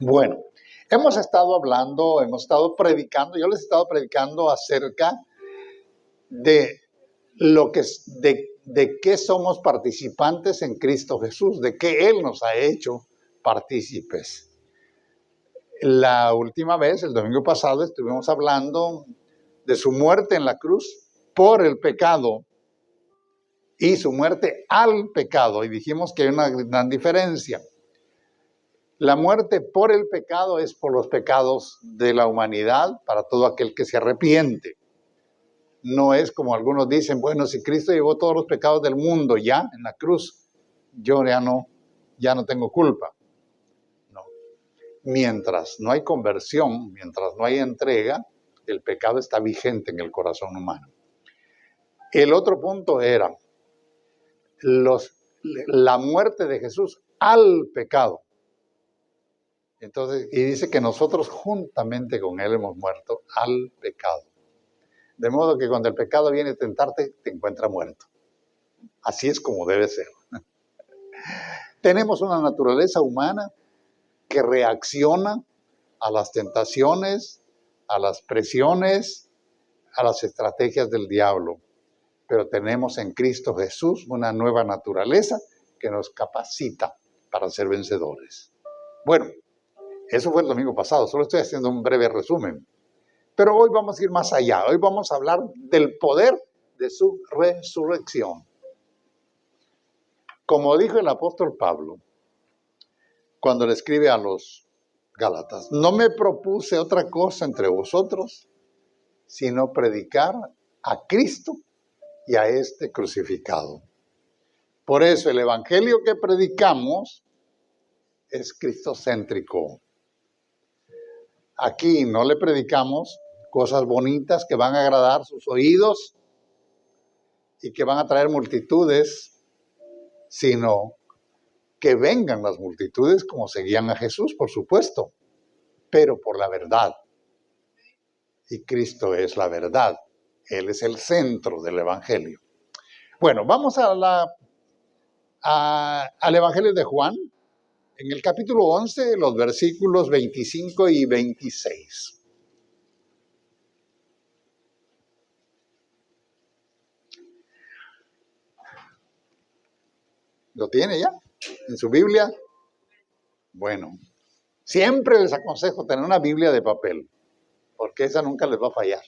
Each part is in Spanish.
Bueno, hemos estado predicando, yo les he estado predicando acerca de lo que de qué somos participantes en Cristo Jesús, de qué Él nos ha hecho partícipes. La última vez, el domingo pasado, estuvimos hablando de su muerte en la cruz por el pecado y su muerte al pecado, y dijimos que hay una gran diferencia. La muerte por el pecado es por los pecados de la humanidad, para todo aquel que se arrepiente. No es como algunos dicen, bueno, si Cristo llevó todos los pecados del mundo ya en la cruz, yo ya no tengo culpa. No. Mientras no hay conversión, mientras no hay entrega, el pecado está vigente en el corazón humano. El otro punto era la muerte de Jesús al pecado. Entonces, y dice que nosotros juntamente con Él hemos muerto al pecado. De modo que cuando el pecado viene a tentarte, te encuentra muerto. Así es como debe ser. Tenemos una naturaleza humana que reacciona a las tentaciones, a las presiones, a las estrategias del diablo. Pero tenemos en Cristo Jesús una nueva naturaleza que nos capacita para ser vencedores. Bueno, eso fue el domingo pasado, solo estoy haciendo un breve resumen. Pero hoy vamos a ir más allá, hoy vamos a hablar del poder de su resurrección. Como dijo el apóstol Pablo, cuando le escribe a los Gálatas, no me propuse otra cosa entre vosotros, sino predicar a Cristo y a este crucificado. Por eso el evangelio que predicamos es cristocéntrico. Aquí no le predicamos cosas bonitas que van a agradar sus oídos y que van a traer multitudes, sino que vengan las multitudes como seguían a Jesús, por supuesto, pero por la verdad. Y Cristo es la verdad. Él es el centro del evangelio. Bueno, vamos al evangelio de Juan, en el capítulo 11, los versículos 25 y 26. ¿Lo tiene ya en su Biblia? Bueno, siempre les aconsejo tener una Biblia de papel, porque esa nunca les va a fallar.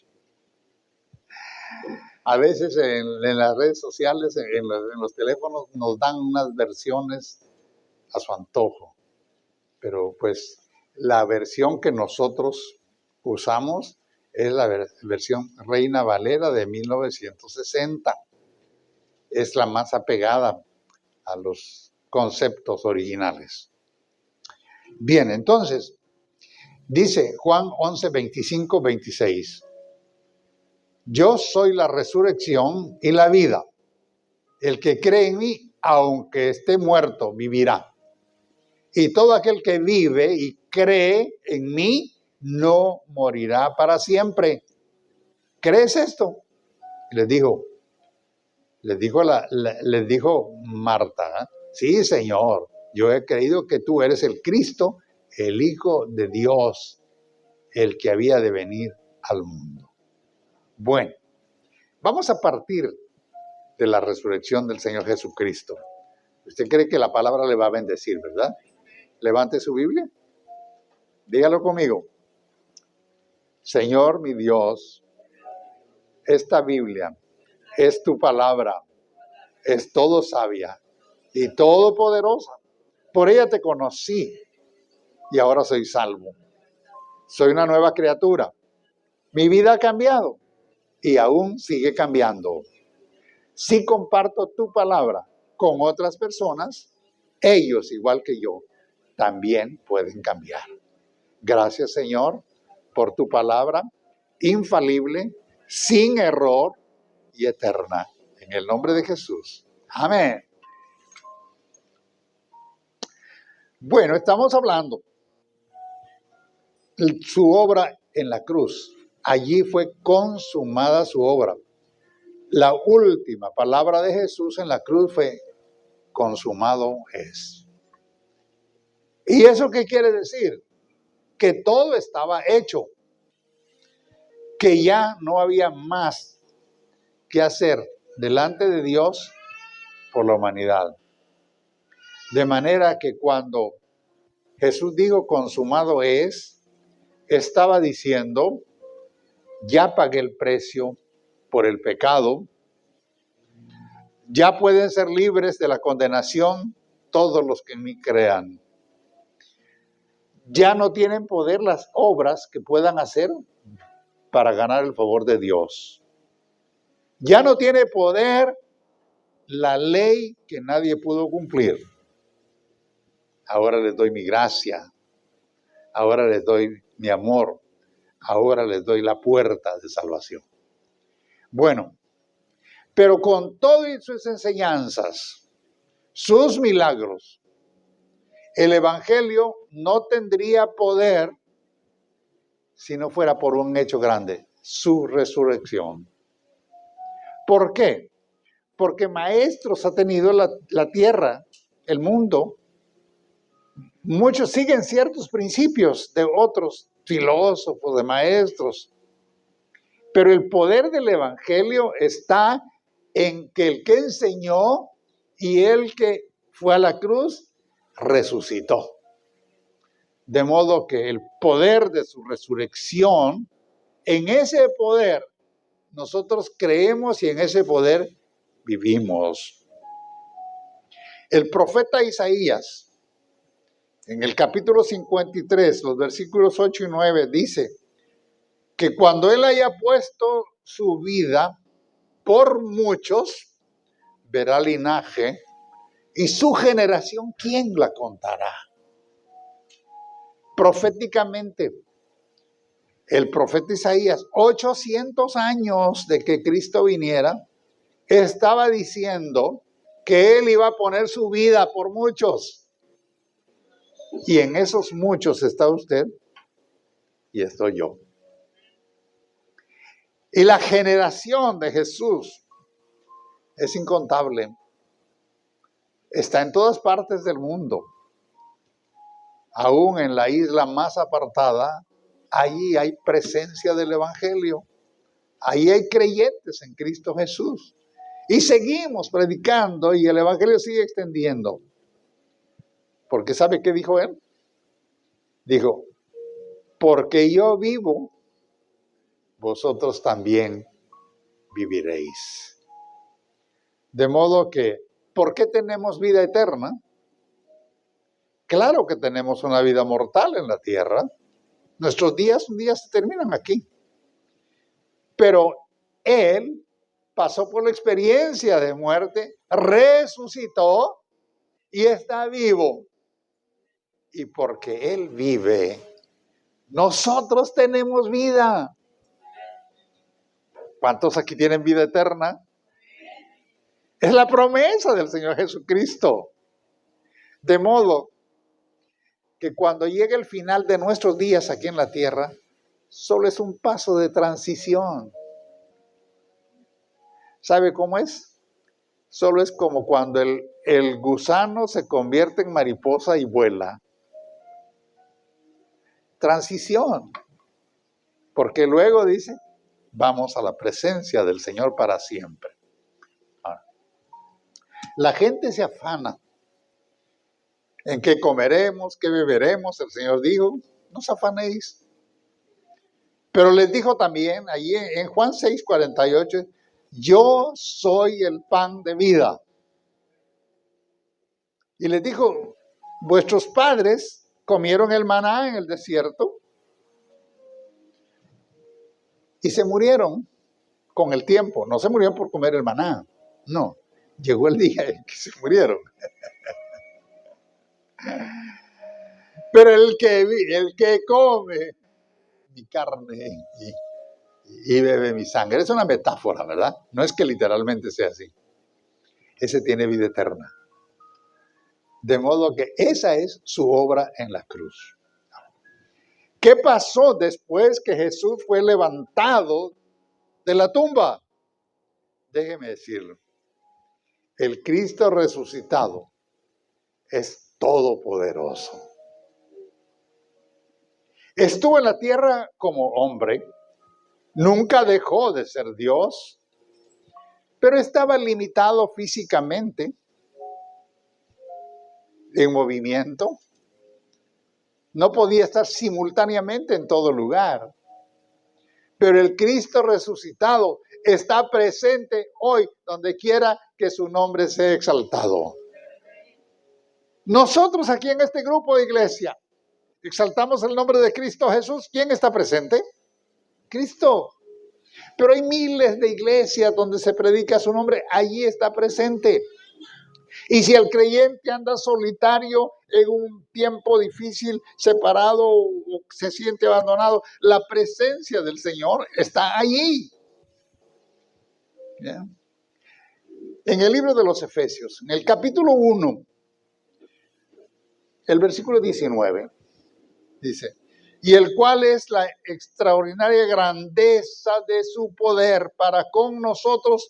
A veces en las redes sociales, en los teléfonos, nos dan unas versiones a su antojo. Pero pues la versión que nosotros usamos es la versión Reina Valera de 1960. Es la más apegada a los conceptos originales. Bien, entonces, dice Juan 11, 25, 26. Yo soy la resurrección y la vida. El que cree en mí, aunque esté muerto, vivirá. Y todo aquel que vive y cree en mí, no morirá para siempre. ¿Crees esto? Les dijo Marta, sí, Señor, yo he creído que tú eres el Cristo, el Hijo de Dios, el que había de venir al mundo. Bueno, vamos a partir de la resurrección del Señor Jesucristo. ¿Usted cree que la palabra le va a bendecir, verdad? Levante su Biblia. Dígalo conmigo. Señor, mi Dios, esta Biblia es tu palabra, es todo sabia y todopoderosa. Por ella te conocí y ahora soy salvo. Soy una nueva criatura. Mi vida ha cambiado y aún sigue cambiando. Si comparto tu palabra con otras personas, ellos, igual que yo, también pueden cambiar. Gracias, Señor, por tu palabra infalible, sin error y eterna. En el nombre de Jesús. Amén. Bueno, estamos hablando de su obra en la cruz. Allí fue consumada su obra. La última palabra de Jesús en la cruz fue: consumado es. ¿Y eso qué quiere decir? que todo estaba hecho, que ya no había más que hacer delante de Dios por la humanidad. De manera que cuando Jesús dijo consumado es, estaba diciendo, ya pagué el precio por el pecado, ya pueden ser libres de la condenación todos los que en mí crean. Ya no tienen poder las obras que puedan hacer para ganar el favor de Dios. Ya no tiene poder la ley que nadie pudo cumplir. Ahora les doy mi gracia, ahora les doy mi amor, ahora les doy la puerta de salvación. Bueno, pero con todas sus enseñanzas, sus milagros, el Evangelio no tendría poder si no fuera por un hecho grande, su resurrección. ¿Por qué? Porque maestros ha tenido la tierra, el mundo. Muchos siguen ciertos principios de otros filósofos, de maestros. Pero el poder del Evangelio está en que el que enseñó y el que fue a la cruz resucitó. De modo que el poder de su resurrección, en ese poder nosotros creemos y en ese poder vivimos. El profeta Isaías, en el capítulo 53, los versículos 8 y 9, dice que cuando él haya puesto su vida por muchos, verá linaje y su generación, ¿quién la contará? Proféticamente, el profeta Isaías, 800 años de que Cristo viniera, estaba diciendo que él iba a poner su vida por muchos. Y en esos muchos está usted y estoy yo. Y la generación de Jesús es incontable. Está en todas partes del mundo. Aún en la isla más apartada, allí hay presencia del Evangelio. Ahí hay creyentes en Cristo Jesús. Y seguimos predicando y el Evangelio sigue extendiendo. Porque ¿sabe qué dijo él? Dijo, porque yo vivo, vosotros también viviréis. De modo que, ¿por qué tenemos vida eterna? Claro que tenemos una vida mortal en la tierra. Nuestros días un día se terminan aquí. Pero él pasó por la experiencia de muerte, resucitó y está vivo. Y porque él vive, nosotros tenemos vida. ¿Cuántos aquí tienen vida eterna? Es la promesa del Señor Jesucristo. De modo que cuando llegue el final de nuestros días aquí en la tierra, solo es un paso de transición. ¿Sabe cómo es? Solo es como cuando el gusano se convierte en mariposa y vuela. Transición. Porque luego dice, vamos a la presencia del Señor para siempre. Ahora, la gente se afana en qué comeremos, qué beberemos. El Señor dijo, no os afanéis. Pero les dijo también, allí en Juan 6:48, yo soy el pan de vida. Y les dijo, vuestros padres comieron el maná en el desierto y se murieron con el tiempo. No se murieron por comer el maná, no. Llegó el día en que se murieron. Pero el que come mi carne y bebe mi sangre, es una metáfora, ¿verdad? No es que literalmente sea así. Ese tiene vida eterna. De modo que esa es su obra en la cruz. ¿Qué pasó después que Jesús fue levantado de la tumba? Déjeme decirlo. El Cristo resucitado es todopoderoso. Estuvo en la tierra como hombre, nunca dejó de ser Dios, pero estaba limitado físicamente, en movimiento. No podía estar simultáneamente en todo lugar. Pero el Cristo resucitado está presente hoy, donde quiera que su nombre sea exaltado. Nosotros aquí en este grupo de iglesia exaltamos el nombre de Cristo Jesús. ¿Quién está presente? Cristo. Pero hay miles de iglesias donde se predica su nombre. Allí está presente. Y si el creyente anda solitario en un tiempo difícil, separado o se siente abandonado, la presencia del Señor está allí. ¿Ya? En el libro de los Efesios, en el capítulo 1, el versículo 19, dice, y el cual es la extraordinaria grandeza de su poder para con nosotros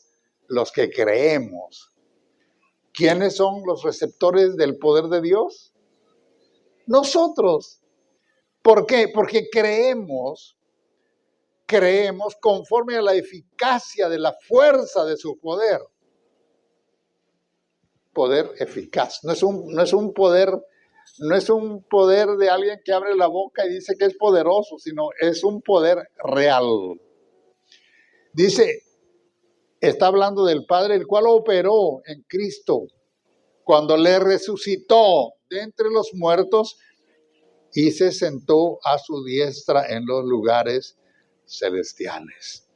los que creemos. ¿Quiénes son los receptores del poder de Dios? Nosotros. ¿Por qué? Porque creemos conforme a la eficacia de la fuerza de su poder. Poder eficaz. No es un poder de alguien que abre la boca y dice que es poderoso, sino es un poder real. Dice, está hablando del Padre, el cual operó en Cristo cuando le resucitó de entre los muertos y se sentó a su diestra en los lugares celestiales.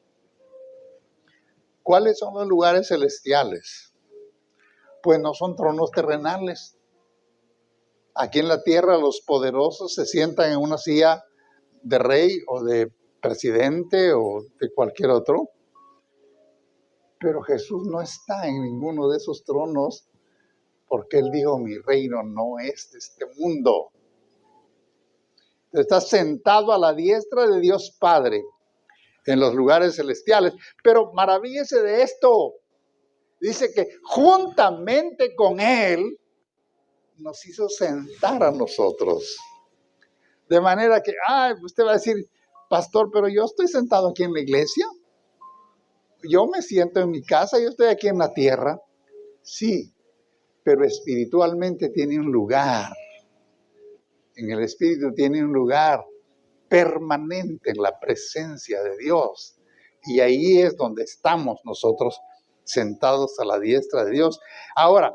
¿Cuáles son los lugares celestiales? Pues no son tronos terrenales. Aquí en la tierra los poderosos se sientan en una silla de rey o de presidente o de cualquier otro. Pero Jesús no está en ninguno de esos tronos porque Él dijo, mi reino no es de este mundo. Está sentado a la diestra de Dios Padre en los lugares celestiales. Pero maravíllese de esto. Dice que juntamente con Él nos hizo sentar a nosotros. De manera que, usted va a decir, pastor, pero yo estoy sentado aquí en la iglesia. Yo me siento en mi casa, yo estoy aquí en la tierra. Sí, pero espiritualmente tiene un lugar. En el espíritu tiene un lugar permanente en la presencia de Dios. Y ahí es donde estamos nosotros sentados a la diestra de Dios. Ahora,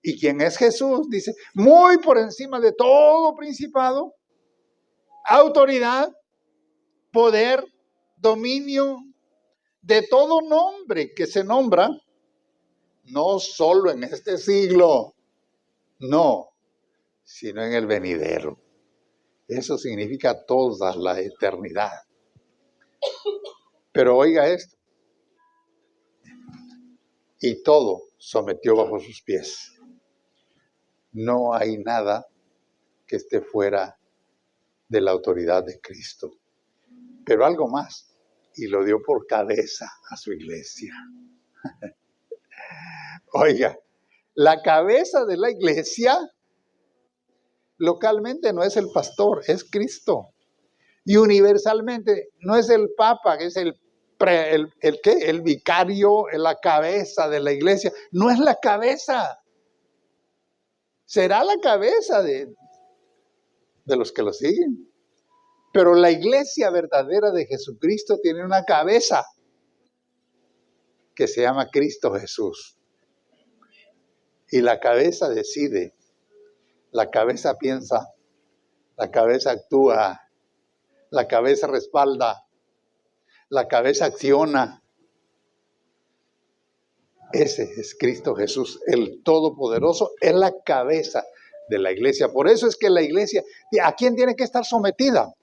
¿y quién es Jesús? Dice, muy por encima de todo principado, autoridad, poder, dominio, de todo nombre que se nombra, no solo en este siglo, no, sino en el venidero. Eso significa toda la eternidad. Pero oiga esto, y todo sometió bajo sus pies. No hay nada que esté fuera de la autoridad de Cristo. Pero algo más, y lo dio por cabeza a su iglesia. Oiga, la cabeza de la iglesia localmente no es el pastor, es Cristo. Y universalmente no es el papa, que es el vicario, la cabeza de la iglesia. No es la cabeza. Será la cabeza de los que lo siguen. Pero la iglesia verdadera de Jesucristo tiene una cabeza que se llama Cristo Jesús. Y la cabeza decide, la cabeza piensa, la cabeza actúa, la cabeza respalda, la cabeza acciona. Ese es Cristo Jesús, el Todopoderoso, es la cabeza de la iglesia. Por eso es que la iglesia, ¿a quién tiene que estar sometida?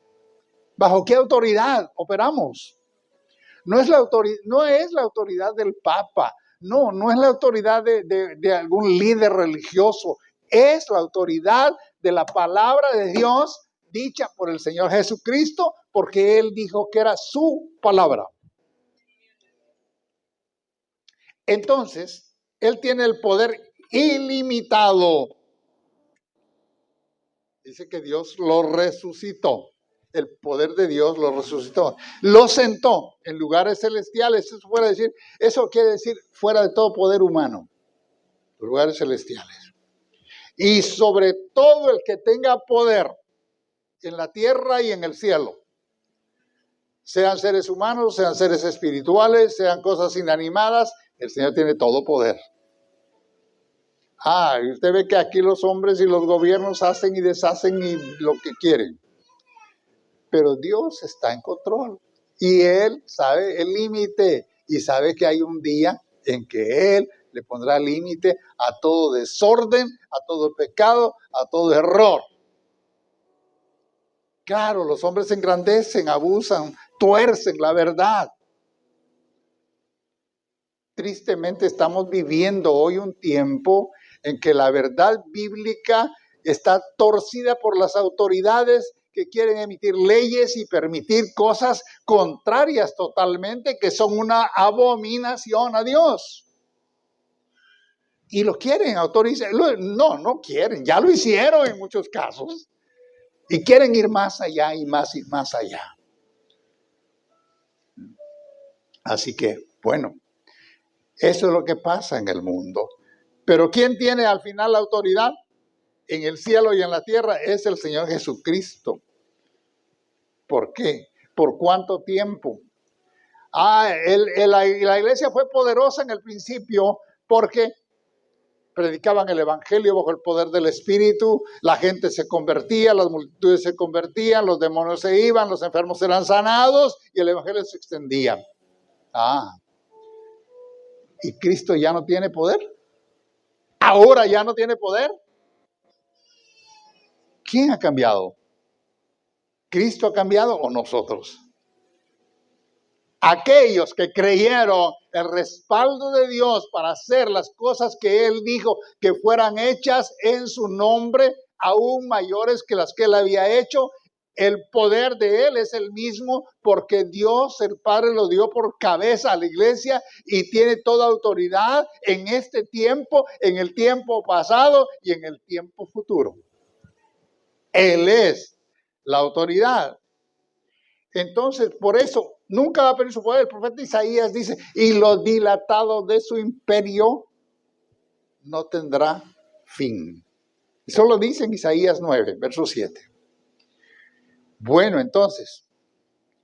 ¿Bajo qué autoridad operamos? No es la autoridad del Papa, no es la autoridad de algún líder religioso, es la autoridad de la palabra de Dios dicha por el Señor Jesucristo, porque Él dijo que era su palabra. Entonces, Él tiene el poder ilimitado. Dice que Dios lo resucitó. el poder de Dios lo resucitó. Lo sentó en lugares celestiales. Eso quiere decir fuera de todo poder humano. Lugares celestiales. Y sobre todo el que tenga poder en la tierra y en el cielo. Sean seres humanos, sean seres espirituales, sean cosas inanimadas, el Señor tiene todo poder. Y usted ve que aquí los hombres y los gobiernos hacen y deshacen y lo que quieren. Pero Dios está en control. Y Él sabe el límite. Y sabe que hay un día en que Él le pondrá límite a todo desorden, a todo pecado, a todo error. Claro, los hombres se engrandecen, abusan, tuercen la verdad. Tristemente estamos viviendo hoy un tiempo en que la verdad bíblica está torcida por las autoridades que quieren emitir leyes y permitir cosas contrarias totalmente, que son una abominación a Dios. Y lo quieren autorizar. No quieren, ya lo hicieron en muchos casos. Y quieren ir más allá y más allá. Así que, bueno, eso es lo que pasa en el mundo. Pero ¿quién tiene al final la autoridad? En el cielo y en la tierra es el Señor Jesucristo. ¿Por qué? ¿Por cuánto tiempo? La iglesia fue poderosa en el principio porque predicaban el evangelio bajo el poder del Espíritu, la gente se convertía, las multitudes se convertían, los demonios se iban, los enfermos eran sanados y el evangelio se extendía. ¿Y Cristo ya no tiene poder? ¿Ahora ya no tiene poder? ¿Quién ha cambiado? ¿Cristo ha cambiado o nosotros? Aquellos que creyeron el respaldo de Dios para hacer las cosas que Él dijo que fueran hechas en su nombre, aún mayores que las que Él había hecho, el poder de Él es el mismo porque Dios, el Padre, lo dio por cabeza a la iglesia y tiene toda autoridad en este tiempo, en el tiempo pasado y en el tiempo futuro. Él es la autoridad. Entonces, por eso, nunca va a perder su poder. El profeta Isaías dice, y lo dilatado de su imperio no tendrá fin. Eso lo dice en Isaías 9, verso 7. Bueno, entonces,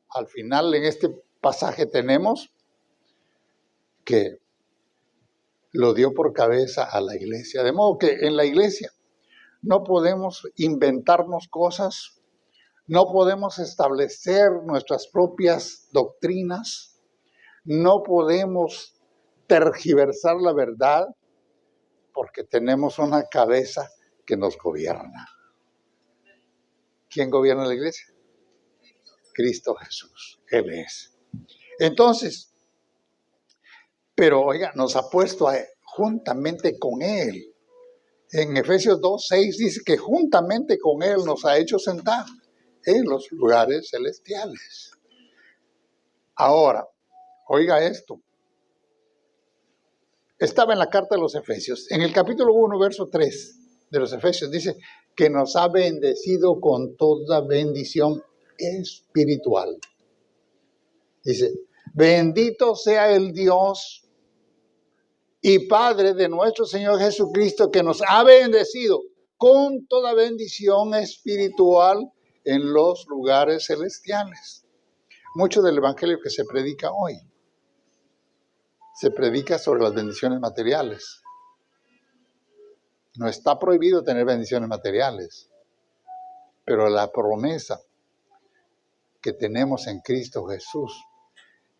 al final en este pasaje tenemos que lo dio por cabeza a la iglesia. De modo que en la iglesia no podemos inventarnos cosas, no podemos establecer nuestras propias doctrinas, no podemos tergiversar la verdad porque tenemos una cabeza que nos gobierna. ¿Quién gobierna la iglesia? Cristo Jesús, Él es. Entonces, pero oiga, nos ha puesto juntamente con Él. En Efesios 2:6 dice que juntamente con Él nos ha hecho sentar en los lugares celestiales. Ahora, oiga esto. Estaba en la carta de los Efesios. En el capítulo 1, verso 3 de los Efesios dice que nos ha bendecido con toda bendición espiritual. Dice, bendito sea el Dios y Padre de nuestro Señor Jesucristo, que nos ha bendecido con toda bendición espiritual en los lugares celestiales. Mucho del evangelio que se predica hoy se predica sobre las bendiciones materiales. No está prohibido tener bendiciones materiales, pero la promesa que tenemos en Cristo Jesús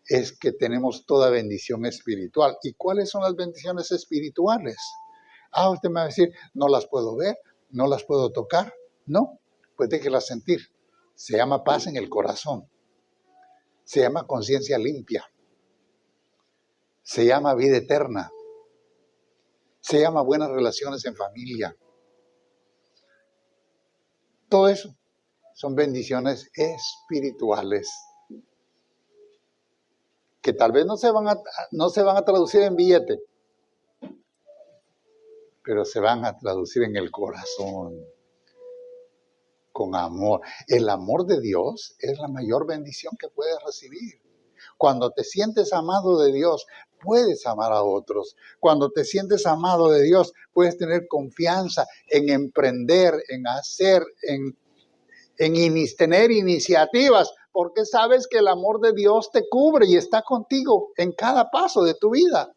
es que tenemos toda bendición espiritual. ¿Y cuáles son las bendiciones espirituales? Usted me va a decir, no las puedo ver, no las puedo tocar. No, pues déjelas sentir. Se llama paz en el corazón. Se llama conciencia limpia. Se llama vida eterna. Se llama buenas relaciones en familia. Todo eso son bendiciones espirituales que tal vez no se van a traducir en billete, pero se van a traducir en el corazón. con amor. El amor de Dios es la mayor bendición que puedes recibir. Cuando te sientes amado de Dios, puedes amar a otros. Cuando te sientes amado de Dios, puedes tener confianza en emprender, en hacer, en tener iniciativas, porque sabes que el amor de Dios te cubre y está contigo en cada paso de tu vida.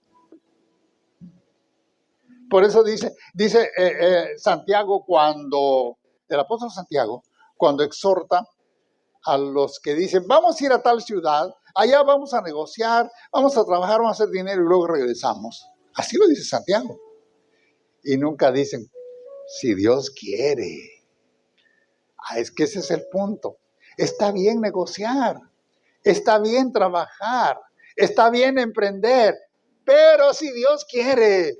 Por eso dice Santiago, el apóstol Santiago, cuando exhorta a los que dicen, vamos a ir a tal ciudad, allá vamos a negociar, vamos a trabajar, vamos a hacer dinero y luego regresamos. Así lo dice Santiago. Y nunca dicen, si Dios quiere. Es que ese es el punto. Está bien negociar, está bien trabajar, está bien emprender, pero si Dios quiere,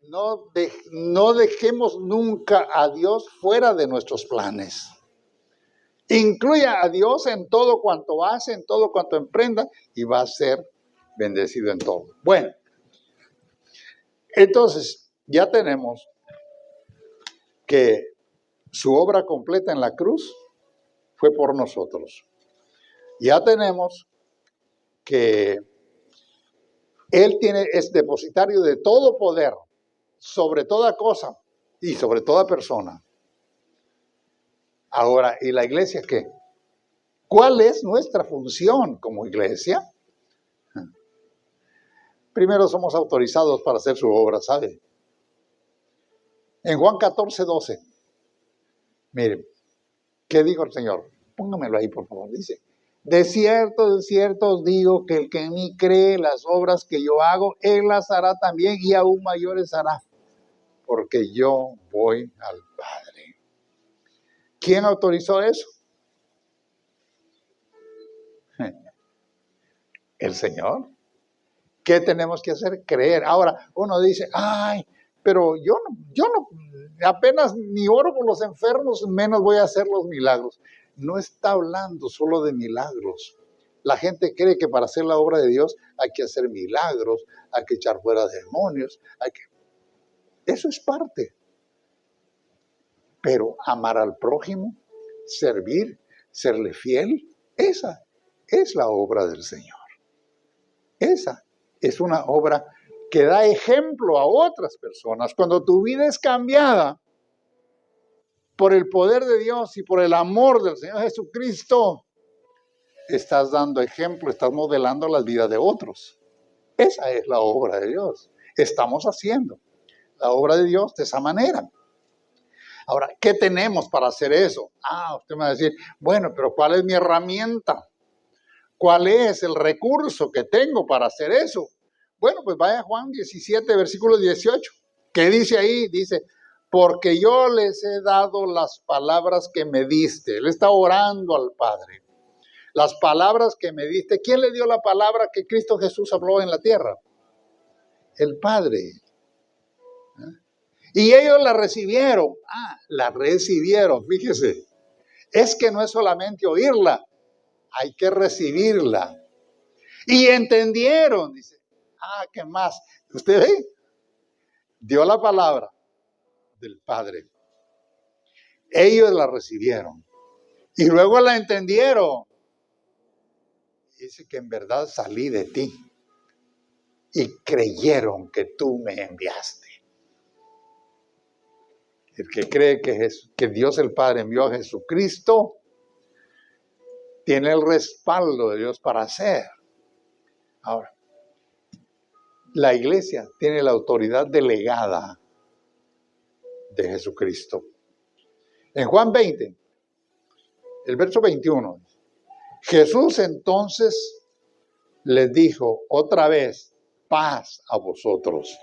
no dejemos nunca a Dios fuera de nuestros planes. Incluya a Dios en todo cuanto hace, en todo cuanto emprenda, y va a ser bendecido en todo. Bueno, entonces ya tenemos que su obra completa en la cruz fue por nosotros. Ya tenemos que Él es depositario de todo poder, sobre toda cosa y sobre toda persona. Ahora, ¿y la iglesia qué? ¿Cuál es nuestra función como iglesia? Primero, somos autorizados para hacer su obra, ¿sabe? En Juan 14:12, miren, ¿qué dijo el Señor? Póngamelo ahí, por favor. Dice, de cierto os digo que el que en mí cree las obras que yo hago, Él las hará también y aún mayores hará, porque yo voy al Padre. ¿Quién autorizó eso? El Señor. ¿Qué tenemos que hacer? Creer. Ahora, uno dice, pero yo no, apenas ni oro por los enfermos, menos voy a hacer los milagros. No está hablando solo de milagros. La gente cree que para hacer la obra de Dios hay que hacer milagros, hay que echar fuera demonios, eso es parte. Pero amar al prójimo, servir, serle fiel, esa es la obra del Señor. Esa es una obra que da ejemplo a otras personas. Cuando tu vida es cambiada por el poder de Dios y por el amor del Señor Jesucristo, estás dando ejemplo, estás modelando la vida de otros. Esa es la obra de Dios. Estamos haciendo la obra de Dios de esa manera. Ahora, ¿qué tenemos para hacer eso? Usted me va a decir, bueno, pero ¿cuál es mi herramienta? ¿Cuál es el recurso que tengo para hacer eso? Bueno, pues vaya a Juan 17, versículo 18. ¿Qué dice ahí? Dice, porque yo les he dado las palabras que me diste. Él está orando al Padre. Las palabras que me diste. ¿Quién le dio la palabra que Cristo Jesús habló en la tierra? El Padre. Y ellos la recibieron. La recibieron, fíjese. Es que no es solamente oírla, hay que recibirla. Y entendieron, dice. ¿Qué más? ¿Usted ve? Dio la palabra del Padre. Ellos la recibieron. Y luego la entendieron. Dice que en verdad salí de ti. Y creyeron que tú me enviaste. El que cree que Dios el Padre envió a Jesucristo, tiene el respaldo de Dios para hacer. Ahora, la iglesia tiene la autoridad delegada de Jesucristo. En Juan 20, el verso 21, Jesús entonces les dijo otra vez, paz a vosotros.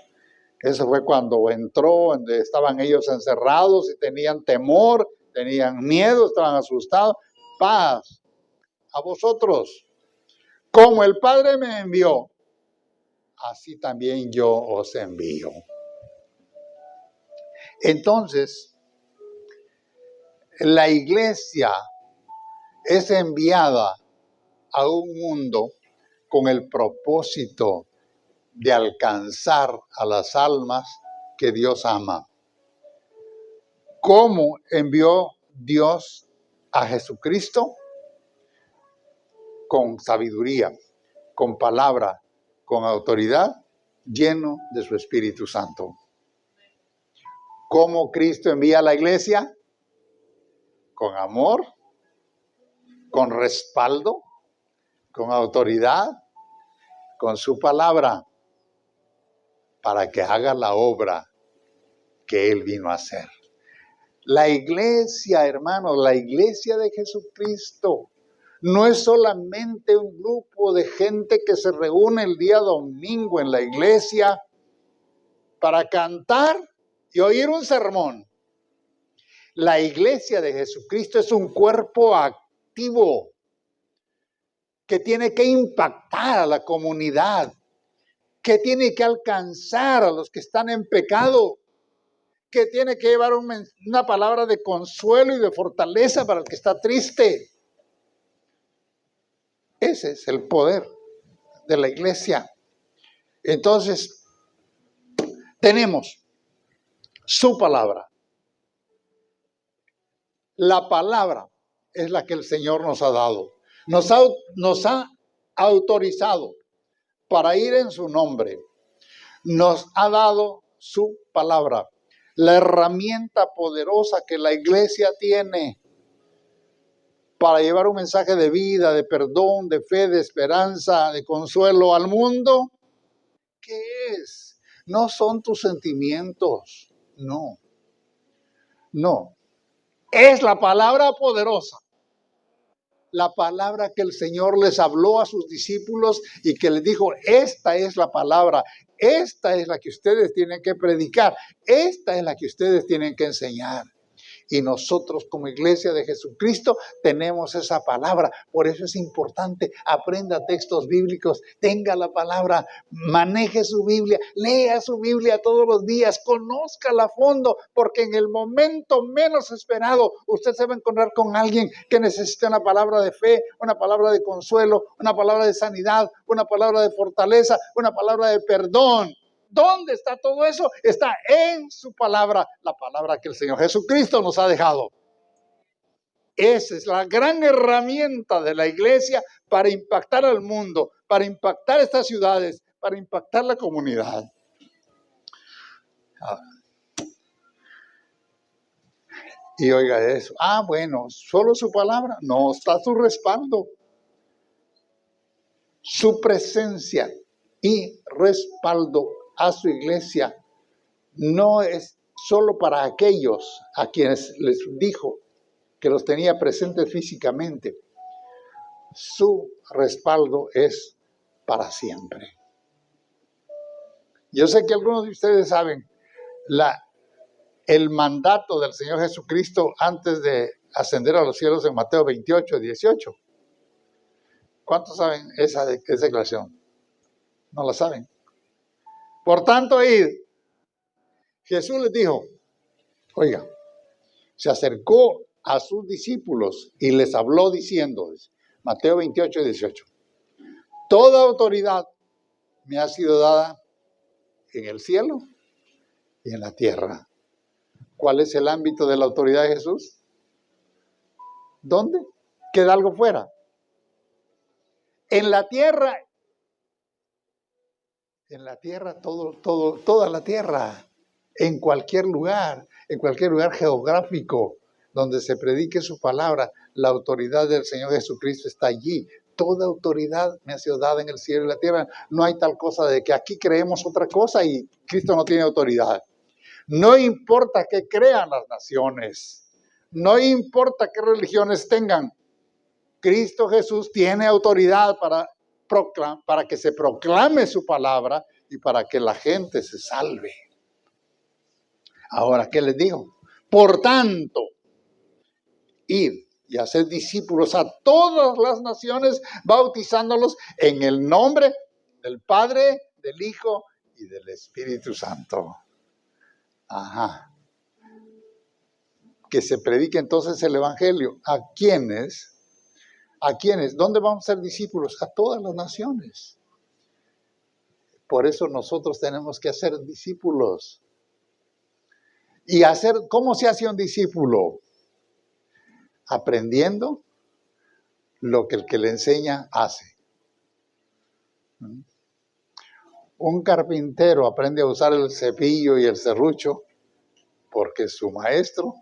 Eso fue cuando entró, donde estaban ellos encerrados y tenían temor, tenían miedo, estaban asustados. Paz a vosotros. Como el Padre me envió, así también yo os envío. Entonces, la iglesia es enviada a un mundo con el propósito de alcanzar a las almas que Dios ama. ¿Cómo envió Dios a Jesucristo? Con sabiduría, con palabra, con autoridad, lleno de su Espíritu Santo. ¿Cómo Cristo envía a la iglesia? Con amor, con respaldo, con autoridad, con su palabra, para que haga la obra que Él vino a hacer. La iglesia, hermanos, la iglesia de Jesucristo, no es solamente un grupo de gente que se reúne el día domingo en la iglesia para cantar y oír un sermón. La iglesia de Jesucristo es un cuerpo activo que tiene que impactar a la comunidad, que tiene que alcanzar a los que están en pecado, que tiene que llevar una palabra de consuelo y de fortaleza para el que está triste. Ese es el poder de la iglesia. Entonces, tenemos su palabra. La palabra es la que el Señor nos ha dado. Nos ha autorizado para ir en su nombre. Nos ha dado su palabra, la herramienta poderosa que la iglesia tiene para llevar un mensaje de vida, de perdón, de fe, de esperanza, de consuelo al mundo. ¿Qué es? No son tus sentimientos, no. Es la palabra poderosa. La palabra que el Señor les habló a sus discípulos y que les dijo, esta es la palabra, esta es la que ustedes tienen que predicar, esta es la que ustedes tienen que enseñar. Y nosotros como iglesia de Jesucristo tenemos esa palabra. Por eso es importante, aprenda textos bíblicos, tenga la palabra, maneje su Biblia, lea su Biblia todos los días, conózcala a fondo, porque en el momento menos esperado usted se va a encontrar con alguien que necesita una palabra de fe, una palabra de consuelo, una palabra de sanidad, una palabra de fortaleza, una palabra de perdón. ¿Dónde está todo eso? Está en su palabra, la palabra que el Señor Jesucristo nos ha dejado. Esa es la gran herramienta de la iglesia para impactar al mundo, para impactar estas ciudades, para impactar la comunidad. Y oiga eso. Bueno, solo su palabra. No, está su respaldo. Su presencia y respaldo a su iglesia no es solo para aquellos a quienes les dijo que los tenía presentes físicamente. Su respaldo es para siempre. Yo sé que algunos de ustedes saben el mandato del Señor Jesucristo antes de ascender a los cielos en Mateo 28, 18. ¿Cuántos saben esa declaración? No la saben. Por tanto, id. Jesús les dijo, oiga, se acercó a sus discípulos y les habló diciendo, Mateo 28, 18, toda autoridad me ha sido dada en el cielo y en la tierra. ¿Cuál es el ámbito de la autoridad de Jesús? ¿Dónde? ¿Queda algo fuera? En la tierra, toda la tierra, en cualquier lugar geográfico donde se predique su palabra, la autoridad del Señor Jesucristo está allí. Toda autoridad me ha sido dada en el cielo y la tierra. No hay tal cosa de que aquí creemos otra cosa y Cristo no tiene autoridad. No importa qué crean las naciones, no importa qué religiones tengan, Cristo Jesús tiene autoridad para que se proclame su palabra y para que la gente se salve. Ahora, ¿qué les digo? Por tanto, id y hacer discípulos a todas las naciones, bautizándolos en el nombre del Padre, del Hijo y del Espíritu Santo. Ajá. Que se predique entonces el Evangelio. ¿A quiénes? ¿A quiénes? ¿Dónde vamos a ser discípulos? A todas las naciones. Por eso nosotros tenemos que hacer discípulos. Y hacer, ¿cómo se hace un discípulo? Aprendiendo lo que el que le enseña hace. Un carpintero aprende a usar el cepillo y el serrucho porque su maestro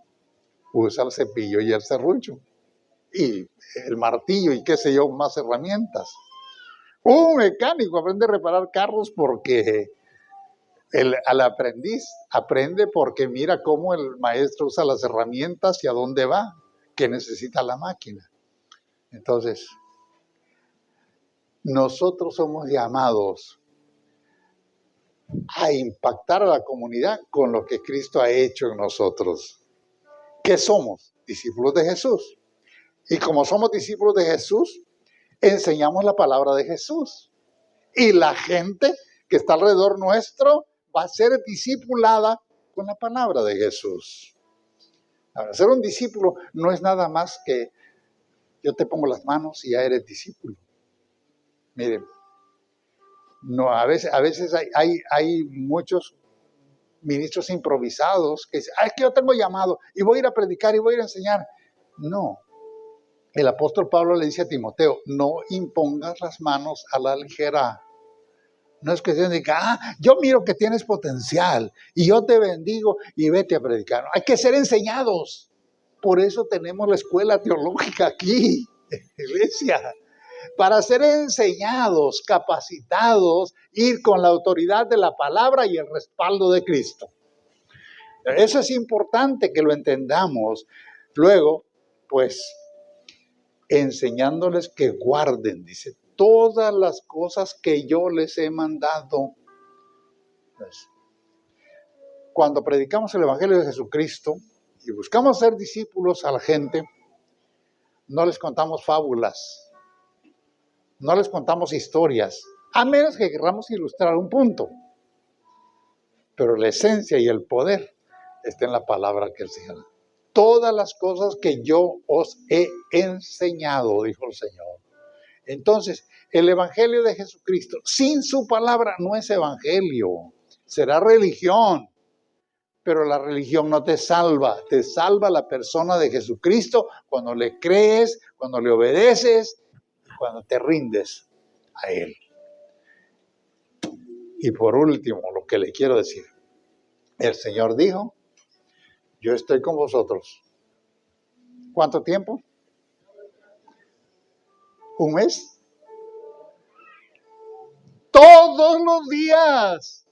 usa el cepillo y el serrucho. Y el martillo y qué sé yo, más herramientas. Un mecánico aprende a reparar carros porque al aprendiz aprende porque mira cómo el maestro usa las herramientas y a dónde va, que necesita la máquina. Entonces, nosotros somos llamados a impactar a la comunidad con lo que Cristo ha hecho en nosotros. ¿Qué somos? Discípulos de Jesús. Y como somos discípulos de Jesús, enseñamos la palabra de Jesús. Y la gente que está alrededor nuestro va a ser discipulada con la palabra de Jesús. Ahora, ser un discípulo no es nada más que yo te pongo las manos y ya eres discípulo. Miren, no, a veces hay muchos ministros improvisados que dicen, es que yo tengo llamado y voy a ir a predicar y voy a ir a enseñar. No, el apóstol Pablo le dice a Timoteo, no impongas las manos a la ligera. No es cuestión de que, yo miro que tienes potencial y yo te bendigo y vete a predicar. Hay que ser enseñados. Por eso tenemos la escuela teológica aquí, iglesia. Para ser enseñados, capacitados, ir con la autoridad de la palabra y el respaldo de Cristo. Eso es importante que lo entendamos. Luego, pues, enseñándoles que guarden, dice, todas las cosas que yo les he mandado. Pues, cuando predicamos el Evangelio de Jesucristo y buscamos ser discípulos a la gente, no les contamos fábulas, no les contamos historias, a menos que queramos ilustrar un punto. Pero la esencia y el poder está en la palabra que el Señor da. Todas las cosas que yo os he enseñado, dijo el Señor. Entonces, el Evangelio de Jesucristo, sin su palabra, no es evangelio. Será religión, pero la religión no te salva. Te salva la persona de Jesucristo cuando le crees, cuando le obedeces, cuando te rindes a Él. Y por último, lo que le quiero decir. El Señor dijo, yo estoy con vosotros. ¿Cuánto tiempo? ¿Un mes? Todos los días.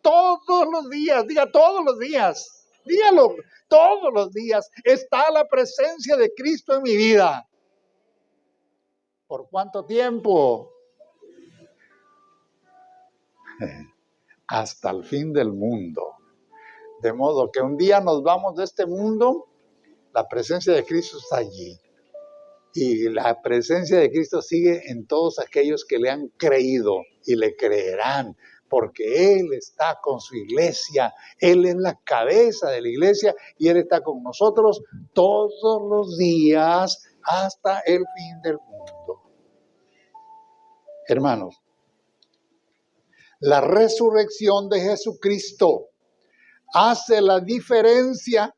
Todos los días. Diga todos los días. Dígalo. Todos los días está la presencia de Cristo en mi vida. ¿Por cuánto tiempo? Hasta el fin del mundo. De modo que un día nos vamos de este mundo, la presencia de Cristo está allí. Y la presencia de Cristo sigue en todos aquellos que le han creído y le creerán, porque Él está con su iglesia, Él es la cabeza de la iglesia y Él está con nosotros todos los días hasta el fin del mundo. Hermanos, la resurrección de Jesucristo hace la diferencia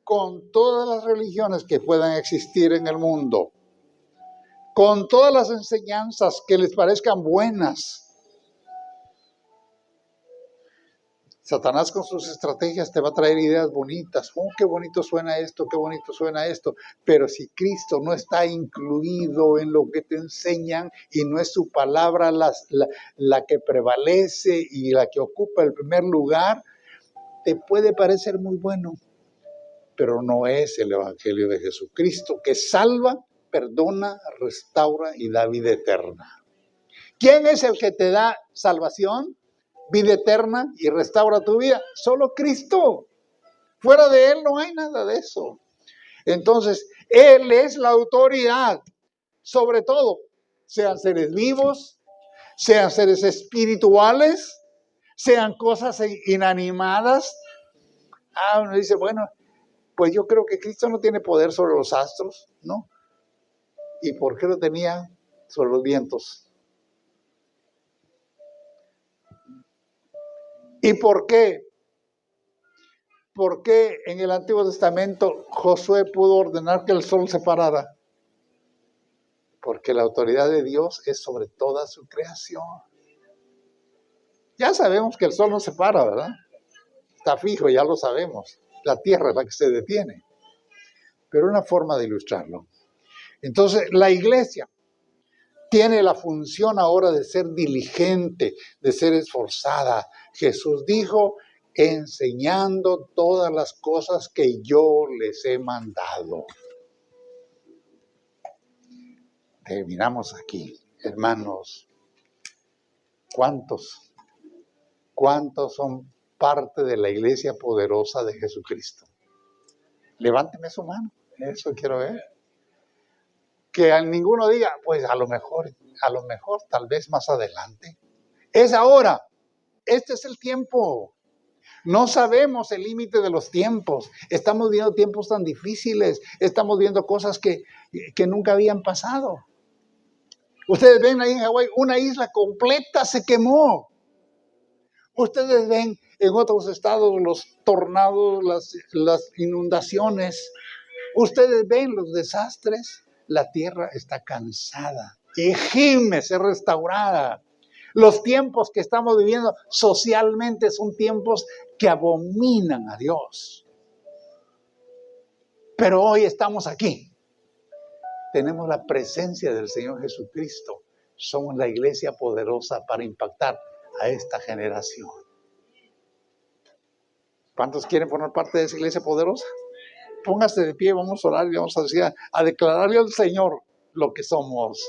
con todas las religiones que puedan existir en el mundo, con todas las enseñanzas que les parezcan buenas. Satanás con sus estrategias te va a traer ideas bonitas. Oh, qué bonito suena esto, qué bonito suena esto. Pero si Cristo no está incluido en lo que te enseñan y no es su palabra la que prevalece y la que ocupa el primer lugar, te puede parecer muy bueno, pero no es el Evangelio de Jesucristo que salva, perdona, restaura y da vida eterna. ¿Quién es el que te da salvación, vida eterna y restaura tu vida? Solo Cristo. Fuera de Él no hay nada de eso. Entonces, Él es la autoridad sobre todo, sean seres vivos, sean seres espirituales, sean cosas inanimadas. Uno dice, bueno, pues yo creo que Cristo no tiene poder sobre los astros, ¿no? ¿Y por qué lo tenía sobre los vientos? ¿Y por qué ¿por qué en el Antiguo Testamento Josué pudo ordenar que el sol se parara? Porque la autoridad de Dios es sobre toda su creación. Ya sabemos que el sol no se para, ¿verdad? Está fijo, ya lo sabemos. La tierra es la que se detiene. Pero una forma de ilustrarlo. Entonces, la iglesia tiene la función ahora de ser diligente, de ser esforzada. Jesús dijo, enseñando todas las cosas que yo les he mandado. Terminamos aquí, hermanos. ¿Cuántos son parte de la iglesia poderosa de Jesucristo? Levánteme su mano, eso quiero ver. Que a ninguno diga, pues a lo mejor, tal vez más adelante. Es ahora, este es el tiempo. No sabemos el límite de los tiempos. Estamos viendo tiempos tan difíciles, estamos viendo cosas que nunca habían pasado. Ustedes ven ahí en Hawái, una isla completa se quemó. Ustedes ven en otros estados los tornados, las inundaciones. Ustedes ven los desastres. La tierra está cansada y gime ser restaurada. Los tiempos que estamos viviendo socialmente son tiempos que abominan a Dios. Pero hoy estamos aquí. Tenemos la presencia del Señor Jesucristo. Somos la iglesia poderosa para impactar a esta generación. ¿Cuántos quieren formar parte de esa iglesia poderosa? Póngase de pie, vamos a orar y vamos a declararle al Señor lo que somos.